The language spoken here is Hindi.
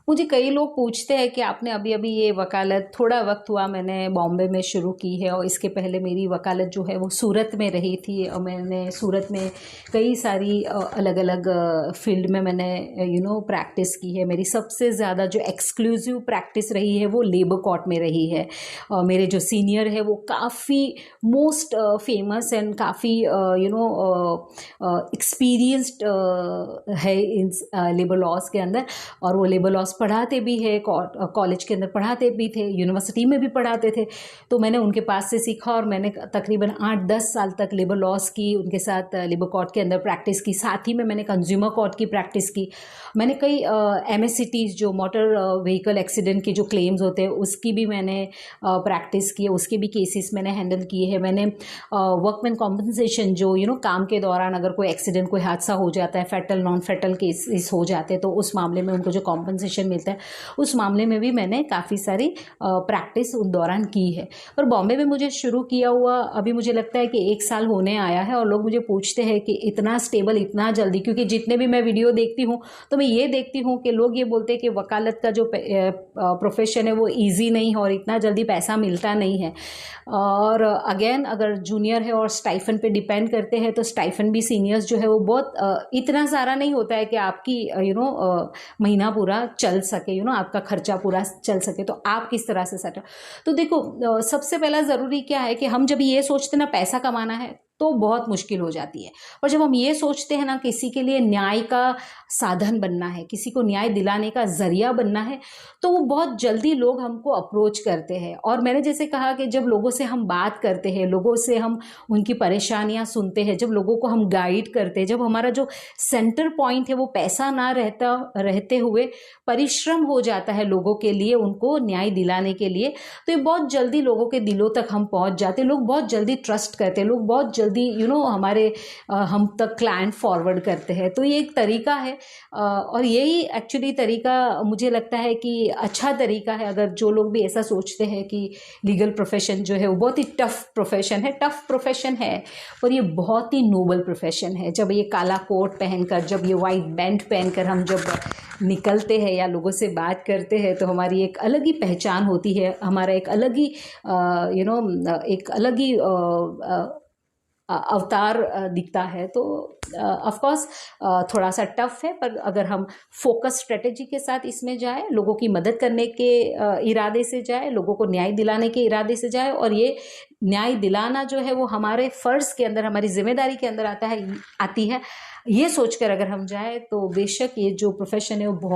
मुझे कई लोग पूछते हैं कि आपने अभी-अभी ये वकालत थोड़ा वक़्त हुआ मैंने बॉम्बे में शुरू की है और इसके पहले मेरी वकालत जो है वो सूरत में रही थी और मैंने सूरत में कई सारी अलग-अलग फ़ील्ड में मैंने प्रैक्टिस की है। मेरी सबसे ज़्यादा जो एक्सक्लूसिव प्रैक्टिस रही है वो लेबर कोर्ट में रही है। मेरे जो सीनियर है वो काफ़ी मोस्ट फेमस एंड काफ़ी एक्सपीरियंस्ड है इन लेबर लॉज़ के अंदर, और वो लेबर लॉज पढ़ाते भी है, कॉलेज के अंदर पढ़ाते भी थे, यूनिवर्सिटी में भी पढ़ाते थे। तो मैंने उनके पास से सीखा और मैंने तकरीबन 8-10 साल तक लेबर लॉज की उनके साथ लेबर कोर्ट के अंदर प्रैक्टिस की। साथ ही में मैंने कंज्यूमर कोर्ट की प्रैक्टिस की। मैंने कई MSCTs जो मोटर व्हीकल एक्सीडेंट के जो क्लेम्स होते हैं उसकी भी मैंने प्रैक्टिस की है, उसके भी केसेस मैंने हैंडल किए हैं। मैंने वर्कमैन कॉम्पनसेशन जो काम के दौरान अगर कोई एक्सीडेंट, कोई हादसा हो जाता है, फैटल नॉन फैटल केसेस हो जाते हैं तो उस मामले में उनको जो कॉम्पनसेशन मिलता है उस मामले में भी मैंने काफ़ी सारी प्रैक्टिस उस दौरान की है। पर बॉम्बे में मुझे शुरू किया हुआ अभी मुझे लगता है कि 1 साल होने आया है और लोग मुझे पूछते हैं कि इतना स्टेबल इतना जल्दी, क्योंकि जितने भी मैं वीडियो देखती हूँ तो मैं ये देखती हूँ कि लोग ये बोलते हैं कि वकालत का जो प्रोफेशन है वो ईजी नहीं है और इतना जल्दी पैसा मिलता नहीं है। और अगेन अगर जूनियर है और स्टाइफन पे डिपेंड करते हैं तो स्टाइफन भी सीनियर्स जो है वो बहुत इतना सारा नहीं होता है कि आपकी महीना पूरा चल सके, आपका खर्चा पूरा चल सके। तो आप किस तरह से सेटल, तो देखो सबसे पहला ज़रूरी क्या है कि हम जब ये सोचते ना पैसा कमाना है तो बहुत मुश्किल हो जाती है। और जब हम ये सोचते हैं ना किसी के लिए न्याय का साधन बनना है, किसी को न्याय दिलाने का जरिया बनना है, तो वो बहुत जल्दी लोग हमको अप्रोच करते हैं। और मैंने जैसे कहा कि जब लोगों से हम बात करते हैं, लोगों से हम उनकी परेशानियां सुनते हैं, जब लोगों को हम गाइड करते हैं, जब हमारा जो सेंटर पॉइंट है वो पैसा ना रहते हुए परिश्रम हो जाता है लोगों के लिए, उनको न्याय दिलाने के लिए, तो ये बहुत जल्दी लोगों के दिलों तक हम पहुंच जाते हैं। लोग बहुत जल्दी ट्रस्ट करते हैं, लोग बहुत जल्दी हमारे हम तक क्लाइंट फॉरवर्ड करते हैं। तो ये एक तरीका है और यही एक्चुअली तरीका मुझे लगता है कि अच्छा तरीका है। अगर जो लोग भी ऐसा सोचते हैं कि लीगल प्रोफेशन जो है वो बहुत ही टफ प्रोफेशन है और ये बहुत ही नोबल प्रोफेशन है। जब ये काला कोट पहनकर, जब ये वाइट बैंड पहनकर हम जब निकलते हैं या लोगों से बात करते हैं तो हमारी एक अलग ही पहचान होती है, हमारा एक अलग ही एक अलग ही अवतार दिखता है। तो ऑफ कोर्स थोड़ा सा टफ है, पर अगर हम फोकस स्ट्रेटेजी के साथ इसमें जाए, लोगों की मदद करने के इरादे से जाए, लोगों को न्याय दिलाने के इरादे से जाए, और ये न्याय दिलाना जो है वो हमारे फर्ज के अंदर, हमारी जिम्मेदारी के अंदर आती है, ये सोचकर अगर हम जाए तो बेशक ये जो प्रोफेशन है वो बहुत